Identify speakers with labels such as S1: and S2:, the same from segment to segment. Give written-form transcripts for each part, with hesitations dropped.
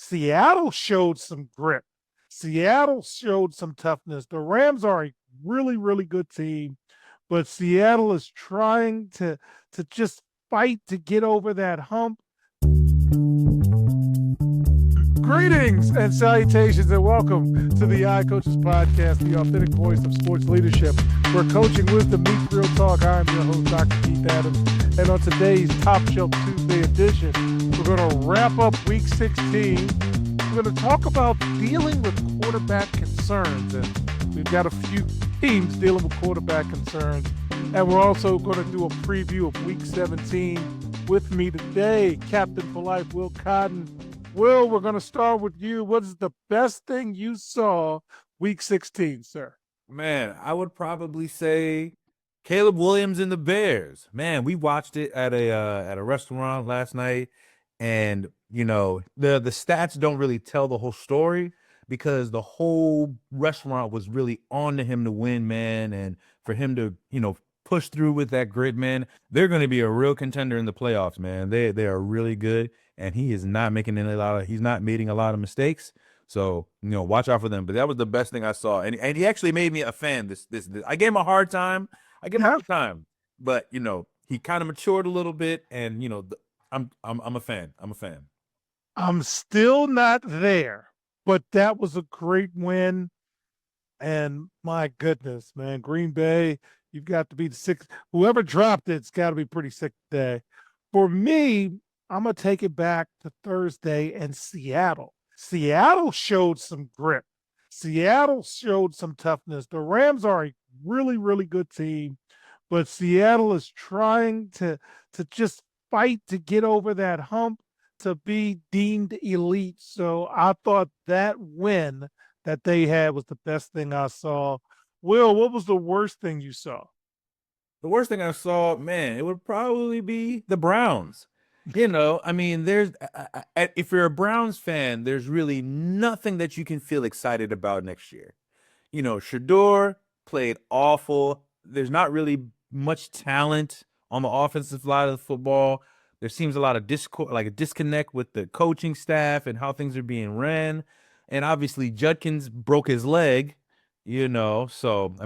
S1: Seattle showed some grit. Seattle showed some toughness. The Rams are a really, really good team, but Seattle is trying to just fight to get over that hump. Greetings and salutations, and welcome to the iCoaches Podcast, the authentic voice of sports leadership, where coaching wisdom meets real talk. I'm your host, Dr. Keith Adams, and on today's Top Shelf Tuesday edition, we're going to wrap up Week 16. We're going to talk about dealing with quarterback concerns, and we've got a few teams dealing with quarterback concerns, and we're also going to do a preview of Week 17. With me today, Captain for Life, Will Cotton. Will, we're going to start with you. What is the best thing you saw Week 16, sir?
S2: Man, I would probably say Caleb Williams and the Bears. Man, we watched it at a restaurant last night, and the stats don't really tell the whole story because the whole restaurant was really on to him to win, man, and for him to push through with that grit, man. They're going to be a real contender in the playoffs, man. They are really good. And he is not making he's not making a lot of mistakes. So, watch out for them. But that was the best thing I saw. And he actually made me a fan. This I gave him a hard time. But, he kind of matured a little bit. And, I'm a fan. I'm a fan.
S1: I'm still not there, but that was a great win. And my goodness, man, Green Bay, you've got to be the sixth. Whoever dropped it's got to be pretty sick today. For me, I'm going to take it back to Thursday and Seattle. Seattle showed some grit. Seattle showed some toughness. The Rams are a really, really good team, but Seattle is trying to just fight to get over that hump to be deemed elite. So I thought that win that they had was the best thing I saw. Will, what was the worst thing you saw?
S2: The worst thing I saw, man, it would probably be the Browns. There's if you're a Browns fan, there's really nothing that you can feel excited about next year. Shedeur played awful. There's not really much talent on the offensive side of the football. There seems a lot of a disconnect with the coaching staff and how things are being ran. And obviously Judkins broke his leg, so,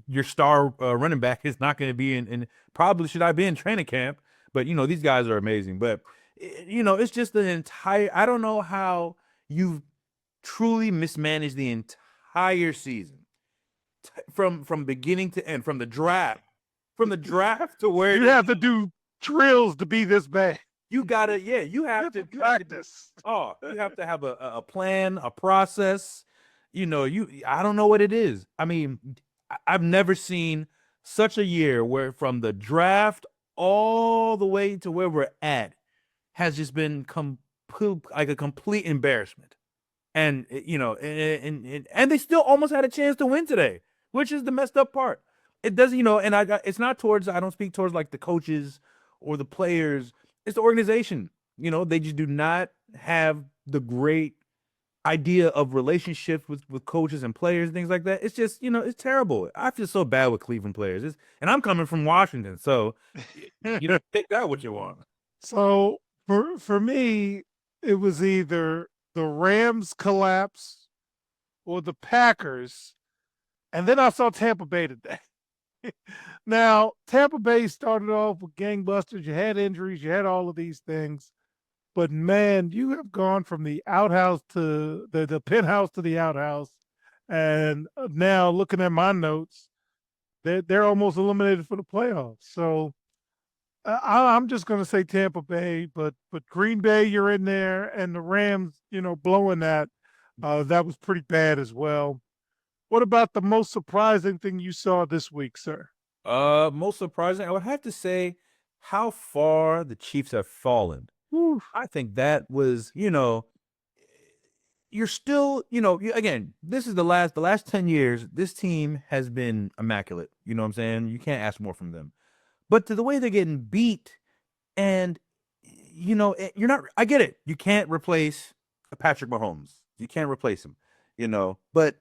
S2: your star running back is not going to be in probably should I be in training camp. But, these guys are amazing. But, it's just I don't know how you've truly mismanaged the entire season from beginning to end, from the draft to where
S1: you have to do drills to be this bad.
S2: You gotta, you have to
S1: practice.
S2: You have to have a plan, a process. I don't know what it is. I've never seen such a year where from the draft all the way to where we're at has just been like a complete embarrassment. And, and they still almost had a chance to win today, which is the messed up part. It doesn't, it's not I don't speak towards like the coaches or the players. It's the organization. They just do not have the great idea of relationships with coaches and players and things like that. It's just, it's terrible. I feel so bad with Cleveland players. And I'm coming from Washington, so take that what you want.
S1: So for me, it was either the Rams collapse or the Packers. And then I saw Tampa Bay today. Now, Tampa Bay started off with gangbusters. You had injuries. You had all of these things. But, man, you have gone from the outhouse to the penthouse to the outhouse. And now looking at my notes, they're almost eliminated for the playoffs. So I'm just going to say Tampa Bay. But Green Bay, you're in there. And the Rams, blowing that was pretty bad as well. What about the most surprising thing you saw this week, sir?
S2: Most surprising, I would have to say how far the Chiefs have fallen.
S1: Oof.
S2: I think that was, you're still, again, this is the last 10 years, this team has been immaculate. You know what I'm saying? You can't ask more from them. But to the way they're getting beat, and, you're not, I get it. You can't replace Patrick Mahomes. You can't replace him, but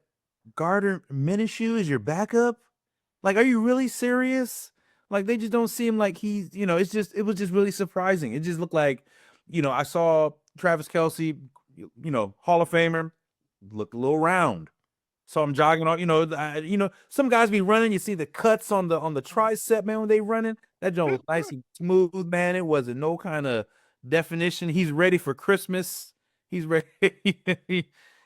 S2: Gardner Minshew is your backup? Like, are you really serious? Like, they just don't seem like he's, it was just really surprising. It just looked like, I saw Travis Kelce, Hall of Famer, looked a little round. Saw him jogging on, some guys be running. You see the cuts on the tricep, man, when they running. That joint was nice and smooth, man. It wasn't no kind of definition. He's ready for Christmas. He's ready.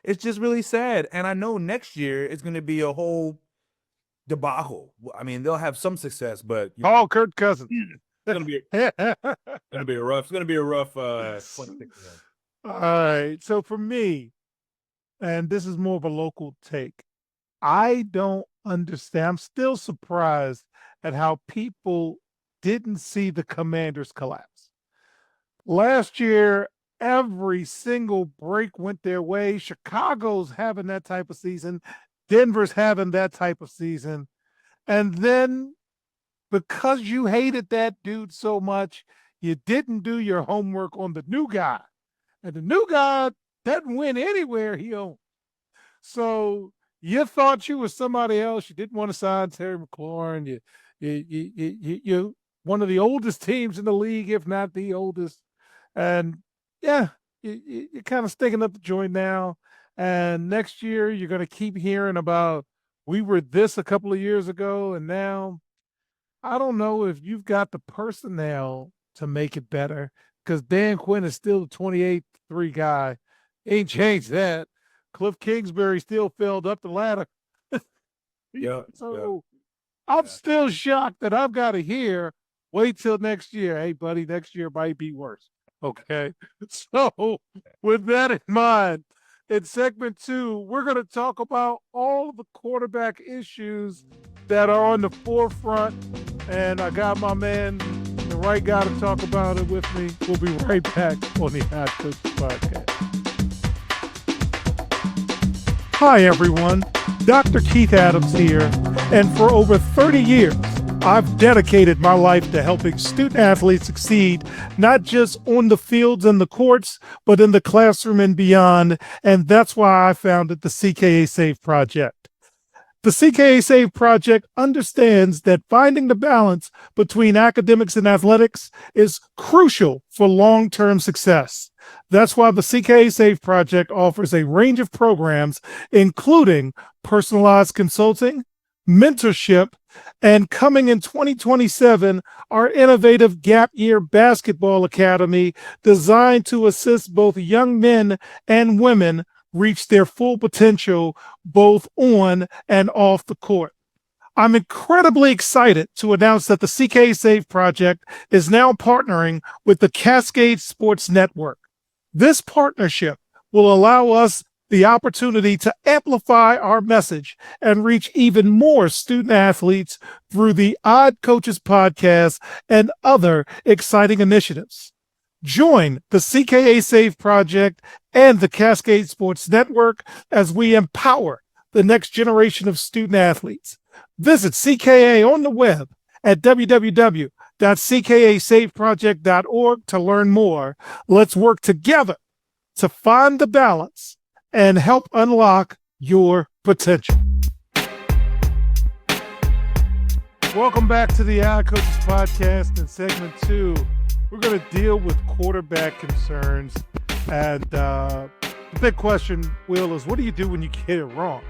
S2: It's just really sad. And I know next year it's going to be a whole debacle. I mean, they'll have some success, but
S1: Call Kirk Cousins.
S2: it's gonna be a rough. It's gonna be a rough 26.
S1: All right. So for me, and this is more of a local take, I don't understand. I'm still surprised at how people didn't see the Commanders collapse. Last year, every single break went their way. Chicago's having that type of season. Denver's having that type of season. And then because you hated that dude so much, you didn't do your homework on the new guy. And the new guy doesn't win anywhere he owns. So you thought you were somebody else. You didn't want to sign Terry McLaurin. You're one of the oldest teams in the league, if not the oldest. And yeah, you're kind of sticking up the joint now. And next year, you're going to keep hearing about we were this a couple of years ago, and now I don't know if you've got the personnel to make it better because Dan Quinn is still the 28-3 guy. Ain't changed that. Cliff Kingsbury still filled up the ladder.
S2: Yeah.
S1: So I'm still shocked that I've got to hear, wait till next year. Hey, buddy, next year might be worse. Okay. So with that in mind, in segment 2, we're going to talk about all of the quarterback issues that are on the forefront. And I got my man, the right guy to talk about it with me. We'll be right back on the Hot Coach Podcast. Hi, everyone. Dr. Keith Adams here. And for over 30 years, I've dedicated my life to helping student athletes succeed, not just on the fields and the courts, but in the classroom and beyond. And that's why I founded the CKA Save Project. The CKA Save Project understands that finding the balance between academics and athletics is crucial for long-term success. That's why the CKA Save Project offers a range of programs, including personalized consulting, mentorship, and coming in 2027, our innovative Gap Year Basketball Academy designed to assist both young men and women reach their full potential both on and off the court. I'm incredibly excited to announce that the CK Save Project is now partnering with the Cascade Sports Network. This partnership will allow us the opportunity to amplify our message and reach even more student athletes through the Odd Coaches podcast and other exciting initiatives. Join the CKA Save Project and the Cascade Sports Network as we empower the next generation of student athletes. Visit CKA on the web at www.ckasaveproject.org to learn more. Let's work together to find the balance and help unlock your potential. Welcome back to the Odd Coaches Podcast. In segment 2, we're going to deal with quarterback concerns. And the big question, Will, is what do you do when you get it wrong?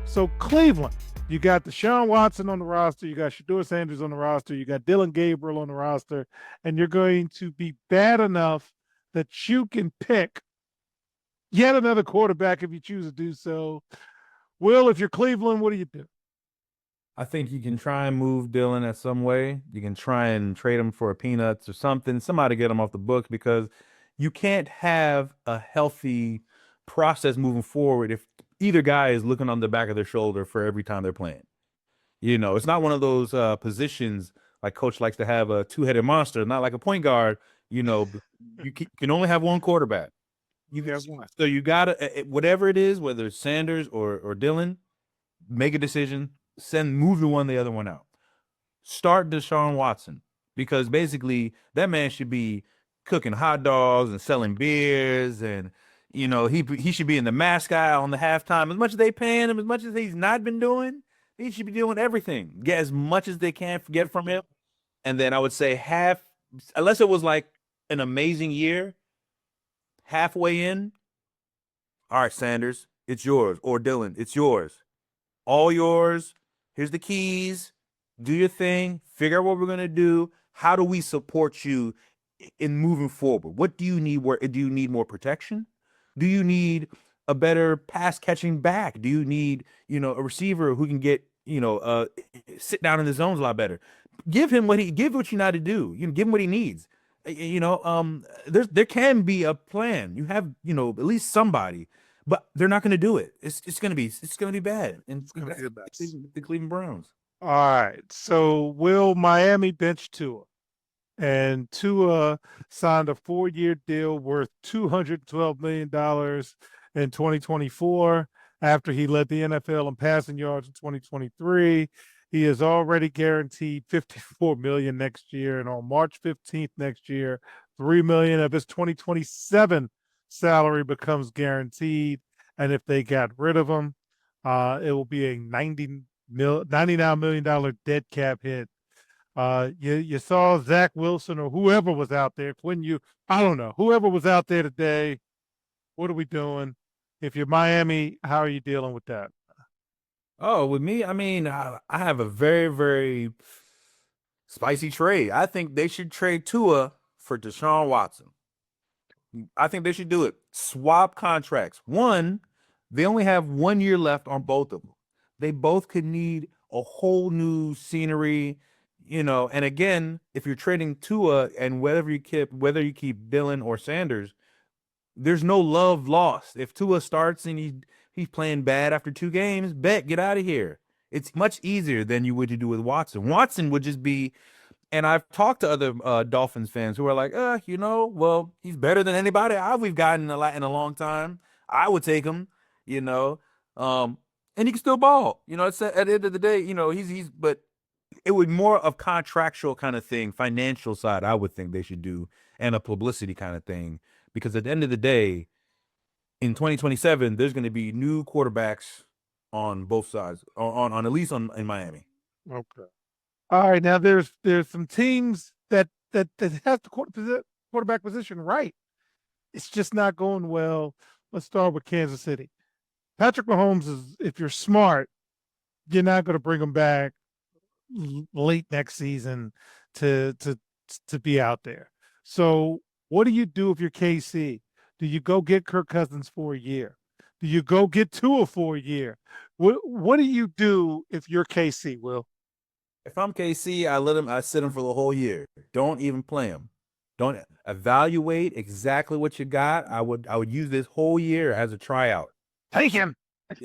S1: So Cleveland, you got Deshaun Watson on the roster, you got Shedeur Sanders on the roster, you got Dillon Gabriel on the roster, and you're going to be bad enough that you can pick yet another quarterback if you choose to do so. Will, if you're Cleveland, what do you do?
S2: I think you can try and move Dillon in some way. You can try and trade him for peanuts or something, somebody get him off the books, because you can't have a healthy process moving forward if either guy is looking on the back of their shoulder for every time they're playing. It's not one of those positions like coach likes to have a two-headed monster, not like a point guard. You can only have one quarterback. So you gotta, whatever it is, whether it's Sanders or Dillon, make a decision. Move the other one out. Start Deshaun Watson, because basically that man should be cooking hot dogs and selling beers, and he should be in the mascot on the halftime. As much as they paying him, as much as he's not been doing, he should be doing everything. Get as much as they can get from him, and then I would say unless it was like an amazing year, halfway in, all right, Sanders, it's yours. Or Dillon, it's yours. All yours. Here's the keys. Do your thing. Figure out what we're gonna do. How do we support you in moving forward? What do you need? Where do you need more protection? Do you need a better pass catching back? Do you need, a receiver who can get, sit down in the zones a lot better? Give what you know how to do. Give him what he needs. There can be a plan. You have, at least somebody, but they're not going to do it. It's going to be bad. And
S1: It's gonna be the best.
S2: the Cleveland Browns.
S1: All right. So will Miami bench Tua? And Tua signed a 4-year deal worth $212 million in 2024 after he led the NFL in passing yards in 2023. He is already guaranteed $54 million next year, and on March 15th next year, $3 million of his 2027 salary becomes guaranteed. And if they got rid of him, it will be a $99 million dead cap hit. You saw Zach Wilson or whoever was out there, I don't know, whoever was out there today. What are we doing? If you're Miami, how are you dealing with that?
S2: Oh, with me, I mean, I have a very, very spicy trade. I think they should trade Tua for Deshaun Watson. I think they should do it. Swap contracts. One, they only have 1 year left on both of them. They both could need a whole new scenery, And again, if you're trading Tua and whether you keep Dillon or Sanders, there's no love lost. If Tua starts and he's playing bad after 2 games, get out of here. It's much easier than you would to do with Watson. Watson would just be, and I've talked to other Dolphins fans who are like, well, he's better than anybody we've gotten in a long time. I would take him, and he can still ball. It's at the end of the day, but it would more of contractual kind of thing, financial side, I would think they should do, and a publicity kind of thing. Because at the end of the day, in 2027, there's going to be new quarterbacks on both sides, on at least in Miami.
S1: Okay. All right. Now there's some teams that have the quarterback position right. It's just not going well. Let's start with Kansas City. Patrick Mahomes is, if you're smart, you're not going to bring him back late next season to be out there. So what do you do if you're KC? Do you go get Kirk Cousins for a year? Do you go get Tua for a year? What do you do if you're KC, Will?
S2: If I'm KC, I sit him for the whole year. Don't even play him. Don't evaluate exactly what you got. I would use this whole year as a tryout.
S1: Take him.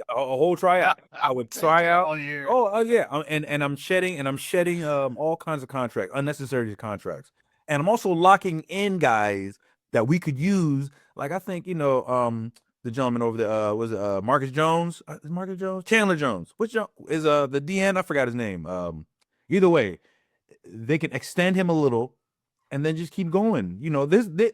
S2: A whole tryout. I would try out
S1: all year.
S2: Oh yeah, and I'm shedding all kinds of unnecessary contracts, and I'm also locking in guys that we could use. Like I think the gentleman over there was Marcus Jones. Is Marcus Jones? Chandler Jones. Which is the DN? I forgot his name. Either way, they can extend him a little, and then just keep going.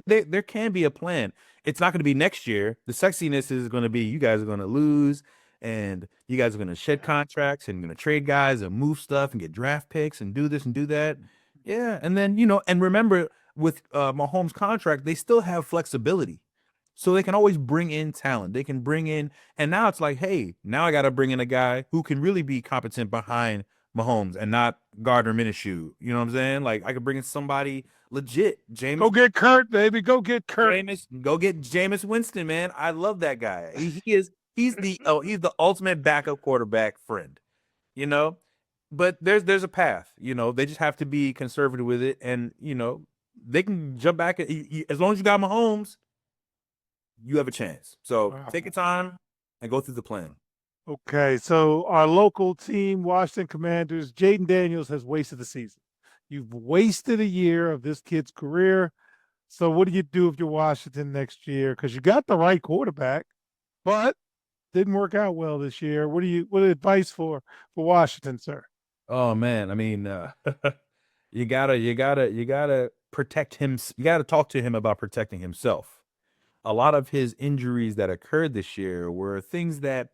S2: There can be a plan. It's not going to be next year. The sexiness is going to be you guys are going to lose, and you guys are going to shed contracts and going to trade guys and move stuff and get draft picks and do this and do that. Yeah, and then and remember with Mahomes' contract, they still have flexibility, so they can always bring in talent. They can bring in, and now it's like, hey, now I got to bring in a guy who can really be competent behind Mahomes and not Gardner Minshew. You know what I'm saying? Like I could bring in somebody legit.
S1: Go get Kurt, baby. Go get Kurt.
S2: Go get Jameis Winston, man. I love that guy. He's the ultimate backup quarterback friend. But there's a path. They just have to be conservative with it, and they can jump back as long as you got Mahomes. You have a chance. So take your time and go through the plan.
S1: Okay, so our local team, Washington Commanders, Jaden Daniels has wasted the season. You've wasted a year of this kid's career. So what do you do if you're Washington next year? Because you got the right quarterback, but didn't work out well this year. What advice for Washington, sir?
S2: Oh man, I mean, you gotta protect him. You gotta talk to him about protecting himself. A lot of his injuries that occurred this year were things that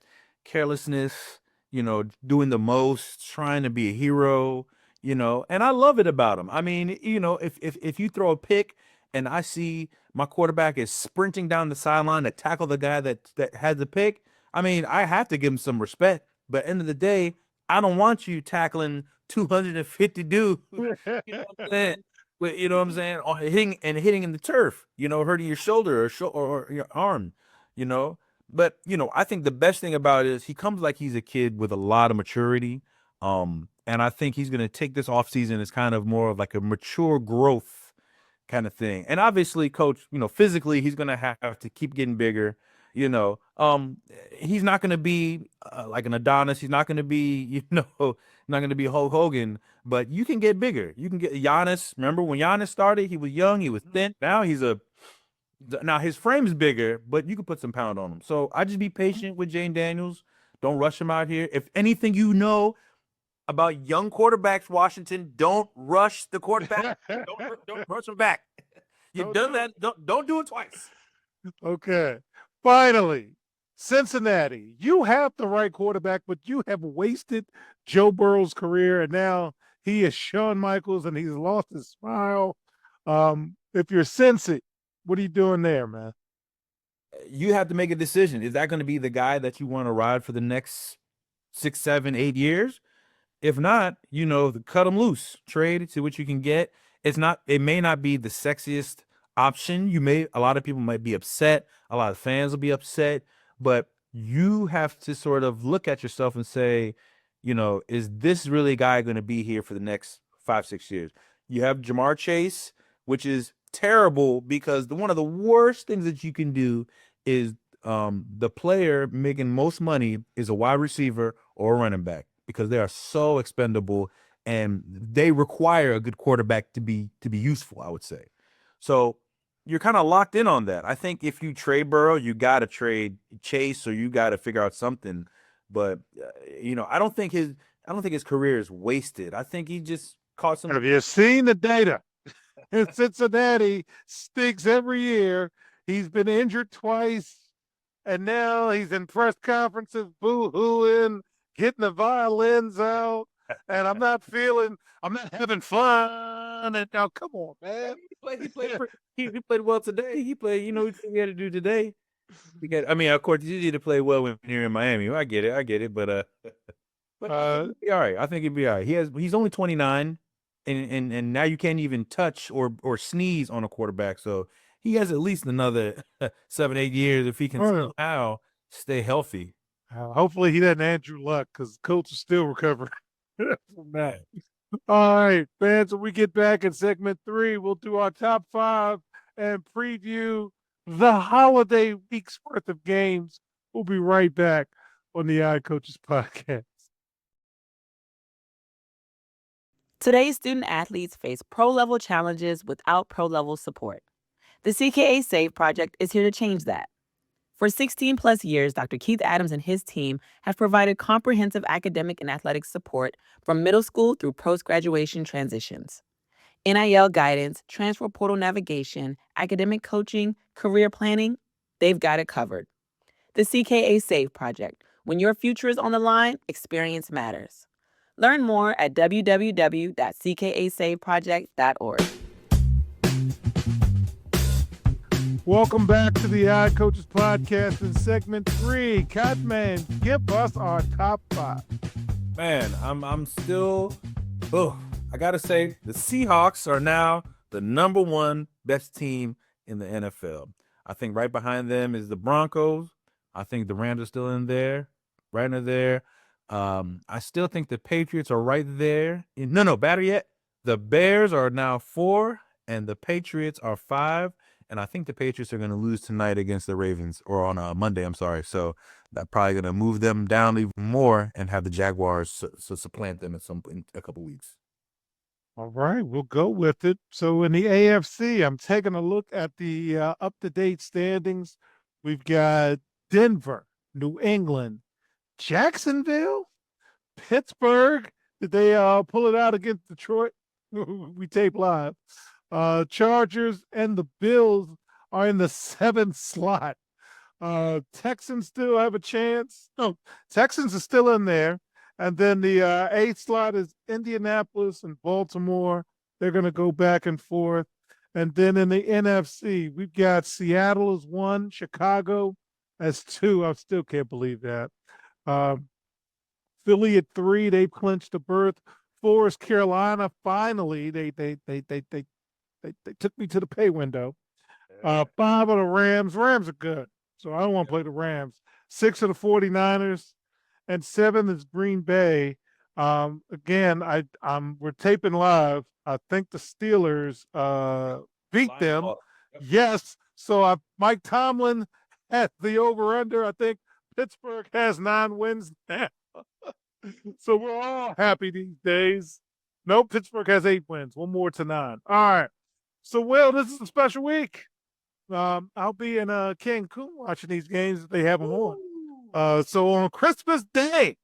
S2: carelessness, doing the most, trying to be a hero, and I love it about him. I mean, if you throw a pick and I see my quarterback is sprinting down the sideline to tackle the guy that had the pick, I mean, I have to give him some respect. But end of the day, I don't want you tackling 250 dudes. You know what I'm saying? You know what I'm saying? Or hitting in the turf. Hurting your shoulder or your arm. You know. But I think the best thing about it is he comes like he's a kid with a lot of maturity. And I think he's going to take this offseason as kind of more of like a mature growth kind of thing. And obviously, coach, physically, he's going to have to keep getting bigger. He's not going to be like an Adonis. He's not going to be, not going to be Hulk Hogan, but you can get bigger. You can get Giannis. Remember when Giannis started, he was young, he was thin. Now his frame's bigger, but you can put some pound on him. So I just be patient with Jane Daniels. Don't rush him out here. If anything about young quarterbacks, Washington, don't rush the quarterback. Don't rush him back. You've done that. Don't do it twice.
S1: Okay. Finally, Cincinnati. You have the right quarterback, but you have wasted Joe Burrow's career, and now he is Shawn Michaels, and he's lost his smile. If you're Cincy, what are you doing there, man?
S2: You have to make a decision. Is that going to be the guy that you want to ride for the next 6, 7, 8 years? If not, cut him loose, trade, see what you can get. It may not be the sexiest option. A lot of people might be upset. A lot of fans will be upset, but you have to sort of look at yourself and say, is this really a guy going to be here for the next 5, 6 years? You have Jamar Chase, which is terrible because one of the worst things that you can do is the player making most money is a wide receiver or a running back, because they are so expendable and they require a good quarterback to be useful, I would say. So you're kind of locked in on that. I think if you trade Burrow, you got to trade Chase, or you got to figure out something. But I don't think his career is wasted. I think he just caught some.
S1: Have you seen the data? Cincinnati stinks every year. He's been injured twice, and now he's in press conferences boo-hooing, getting the violins out, and I'm not having fun. And now, come on, man.
S2: He played well today. He played, what he had to do today. Of course, you need to play well when you're in Miami. I get it, but I think he'll be all right. I think he'll be all right. He's only 29, and now you can't even touch or sneeze on a quarterback. So he has at least another 7, 8 years if he can somehow stay healthy.
S1: Hopefully he doesn't Andrew Luck, because the coach is still recovering from that. All right, fans, when we get back in segment 3, we'll do our top 5 and preview the holiday week's worth of games. We'll be right back on the Eye Coaches Podcast.
S3: Today's student athletes face pro-level challenges without pro-level support. The CKA SAVE project is here to change that. For 16 plus years, Dr. Keith Adams and his team have provided comprehensive academic and athletic support from middle school through post-graduation transitions. NIL guidance, transfer portal navigation, academic coaching, career planning, they've got it covered. The CKA SAVE project. When your future is on the line, experience matters. Learn more at www.ckasaveproject.org.
S1: Welcome back to the Eye Coaches Podcast in segment 3. Catman, give us our top 5.
S2: Man, I'm still. I gotta say, the Seahawks are now the number 1 best team in the NFL. I think right behind them is the Broncos. I think the Rams are still in there, right under there. I still think the Patriots are right there. No, better yet, the Bears are now 4 and the Patriots are 5. And I think the Patriots are going to lose tonight against the Ravens, or on Monday, I'm sorry. So that's probably going to move them down even more and have the Jaguars supplant them in a couple weeks.
S1: All right, we'll go with it. So in the AFC, I'm taking a look at the up-to-date standings. We've got Denver, New England, Jacksonville, Pittsburgh. Did they pull it out against Detroit? We tape live. Chargers and the Bills are in the 7th slot. Texans still have a chance. No, Texans are still in there. And then the 8th slot is Indianapolis and Baltimore. They're going to go back and forth. And then in the NFC, we've got Seattle as 1, Chicago as 2. I still can't believe that. Um, Philly at 3, they clinched a berth. 4 is Carolina. Finally, they took me to the pay window. 5 of the Rams. Rams are good, so I don't want to play the Rams. 6 of the 49ers, and 7 is Green Bay. Again, we're taping live. I think the Steelers beat them.
S2: Yep.
S1: Yes. So Mike Tomlin at the over/under. I think Pittsburgh has 9 wins now. So we're all happy these days. No, Pittsburgh has 8 wins. 1 more to 9. All right. So, Will, this is a special week. I'll be in Cancun watching these games if they have them on. So on Christmas Day,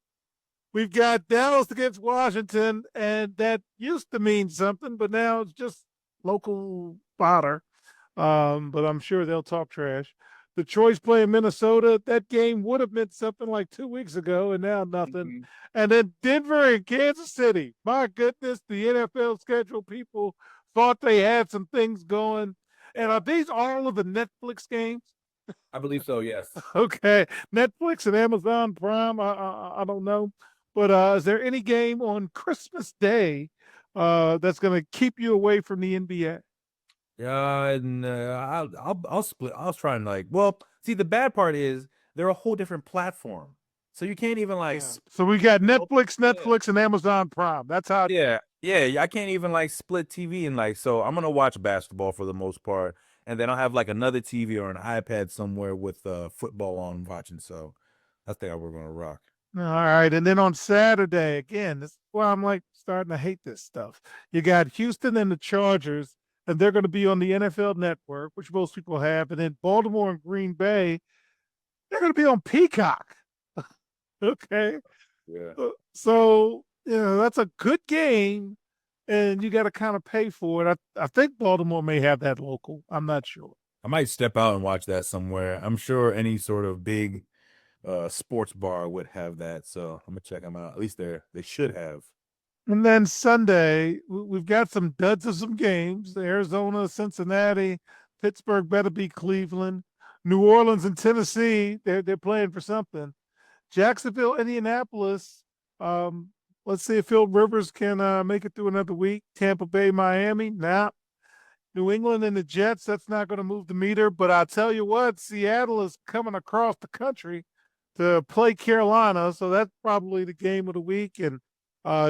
S1: we've got Dallas against Washington, and that used to mean something, but now it's just local fodder. But I'm sure they'll talk trash. Detroit's playing Minnesota. That game would have meant something like 2 weeks ago, and now nothing.
S2: Mhm.
S1: And then Denver and Kansas City. My goodness, the NFL schedule people thought they had some things going. And are these all of the Netflix games?
S2: I believe so. Yes.
S1: Okay, Netflix and Amazon Prime. I don't know, but is there any game on Christmas Day that's going to keep you away from the NBA?
S2: Yeah, and I'll split. I was trying like, well, see, the bad part is they're a whole different platform, so you can't even like.
S1: So we got Netflix,
S2: Yeah.
S1: Netflix, and Amazon Prime. That's how.
S2: Yeah, I can't even like split TV and like. So I'm gonna watch basketball for the most part, and then I'll have like another TV or an iPad somewhere with football on watching. So I think we're gonna rock.
S1: All right, and then on Saturday again. I'm like starting to hate this stuff. You got Houston and the Chargers, and they're going to be on the NFL Network, which most people have, and then Baltimore and Green Bay, they're going to be on Peacock. Okay.
S2: Yeah.
S1: So, that's a good game, and you got to kind of pay for it. I think Baltimore may have that local. I'm not sure.
S2: I might step out and watch that somewhere. I'm sure any sort of big sports bar would have that. So I'm gonna check them out. At least they should have.
S1: And then Sunday, we've got some duds of some games. Arizona, Cincinnati, Pittsburgh better beat Cleveland. New Orleans and Tennessee, they're playing for something. Jacksonville, Indianapolis. Let's see if Phil Rivers can make it through another week. Tampa Bay, Miami. Nah. New England and the Jets, that's not going to move the meter. But I'll tell you what, Seattle is coming across the country to play Carolina. So that's probably the game of the week. And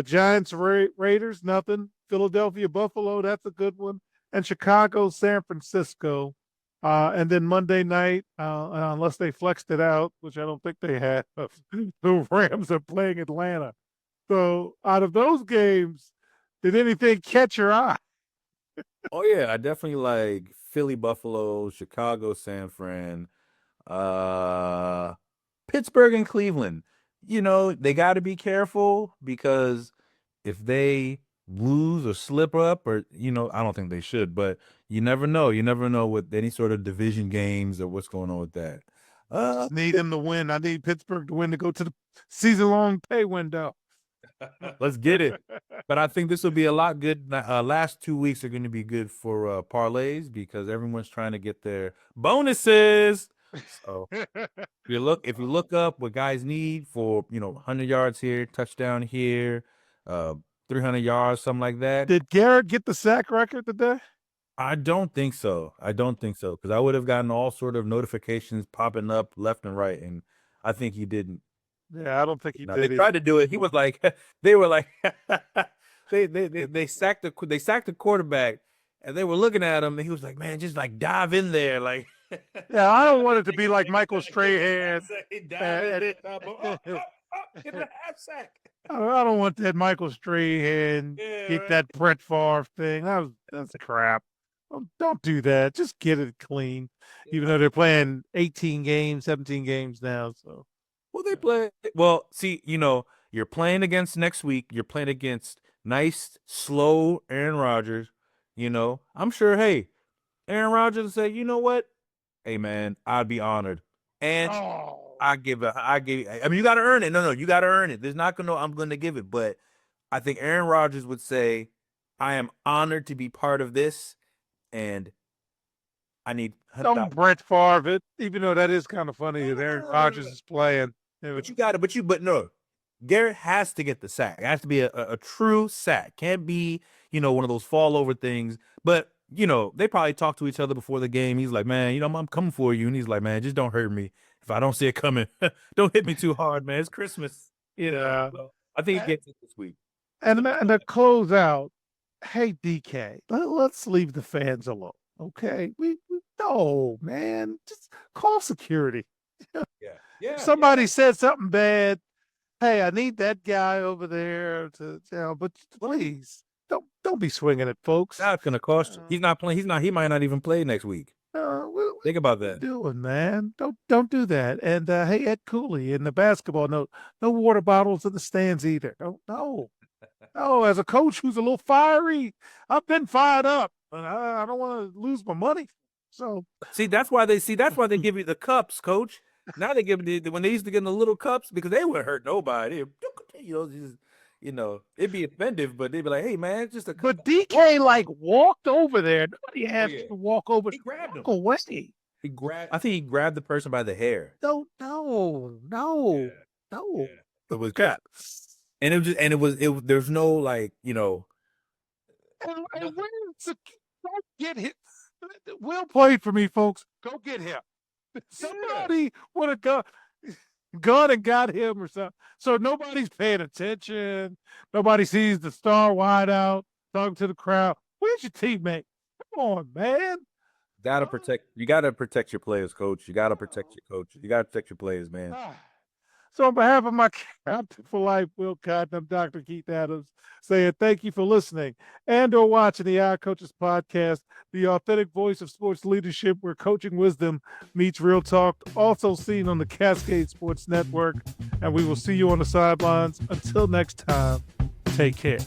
S1: Giants, Raiders, nothing. Philadelphia, Buffalo, that's a good one. And Chicago, San Francisco. And then Monday night, unless they flexed it out, which I don't think they have, the Rams are playing Atlanta. So out of those games, did anything catch your eye?
S2: Oh yeah, I definitely like Philly, Buffalo, Chicago, San Fran, Pittsburgh, and Cleveland. They got to be careful because if they lose or slip up, or I don't think they should, but you never know. You never know with any sort of division games or what's going on with that.
S1: Just need him to win. I need Pittsburgh to win to go to the season-long pay window.
S2: Let's get it. But I think this will be a lot good. Last 2 weeks are going to be good for parlays because everyone's trying to get their bonuses. So if you look up what guys need for 100 yards here, touchdown here, 300 yards, something like that.
S1: Did Garrett get the sack record today?
S2: I don't think so. Because I would have gotten all sort of notifications popping up left and right, and I think he didn't.
S1: Yeah, I don't think he did.
S2: They tried to do it. He was like, they were like, they sacked the quarterback, and they were looking at him, and he was like, man, just like dive in there, like.
S1: Yeah, I don't want it to be like Michael Strahan.
S2: Get the half sack.
S1: I don't want that Michael Strahan get that Brett Favre thing. That's crap. Don't do that. Just get it clean. Even though they're playing 18 games, 17 games now. So.
S2: Well, they play. Well, see, you're playing against next week. You're playing against nice, slow Aaron Rodgers. I'm sure. Hey, Aaron Rodgers will say, you know what? Hey, man, I'd be honored, and I mean, you got to earn it. No, you got to earn it. I'm going to give it, but I think Aaron Rodgers would say, I am honored to be part of this, and I need
S1: Don't Brett Favre it, even though that is kind of funny that Aaron Rodgers is playing.
S2: But no, Garrett has to get the sack. It has to be a true sack. Can't be, one of those fall over things. But, they probably talk to each other before the game. He's like, man, I'm coming for you. And he's like, man, just don't hurt me. If I don't see it coming, don't hit me too hard, man. It's Christmas.
S1: Yeah.
S2: So I think he gets it this week.
S1: And to close out, hey, DK, let's leave the fans alone. Okay. We no, man. Just call security.
S2: Yeah.
S1: Somebody said something bad. Hey, I need that guy over there to, but please don't be swinging at folks.
S2: That's gonna cost you. He's not playing. He might not even play next week. Think about that.
S1: Doing, man. Don't do that. And hey, Ed Cooley in the basketball note, no water bottles in the stands either. No. As a coach who's a little fiery, I've been fired up, but I don't want to lose my money. So
S2: that's why they give you the cups, coach. Now they give when they used to get in the little cups because they wouldn't hurt nobody. It'd be offensive, but they'd be like, "Hey, man, it's just a cup."
S1: But DK walked over there. Nobody asked him to walk over.
S2: He grabbed him.
S1: Go away.
S2: I think he grabbed the person by the hair.
S1: No.
S2: It was good. And there's no
S1: And don't get hit. Will played for me, folks. Go get him. Somebody would have gone and got him or something. So nobody's paying attention. Nobody sees the star wide out talking to the crowd. Where's your teammate? Come on, man.
S2: You gotta protect your players, coach. You gotta protect your coach. You gotta protect your players, man.
S1: So on behalf of my captain for life, Will Cotton, I'm Dr. Keith Adams, saying thank you for listening and or watching the Our Coaches podcast, the authentic voice of sports leadership where coaching wisdom meets real talk, also seen on the Cascade Sports Network. And we will see you on the sidelines. Until next time, take care.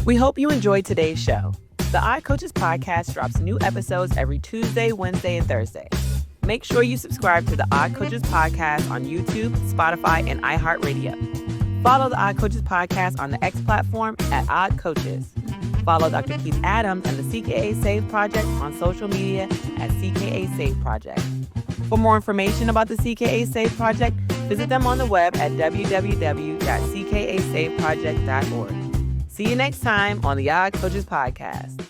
S3: We hope you enjoyed today's show. The iCoaches podcast drops new episodes every Tuesday, Wednesday, and Thursday. Make sure you subscribe to the iCoaches podcast on YouTube, Spotify, and iHeartRadio. Follow the iCoaches podcast on the X platform at iCoaches. Follow Dr. Keith Adams and the CKA Save Project on social media at CKA Save Project. For more information about the CKA Save Project, visit them on the web at www.ckasaveproject.org. See you next time on the iCoaches podcast.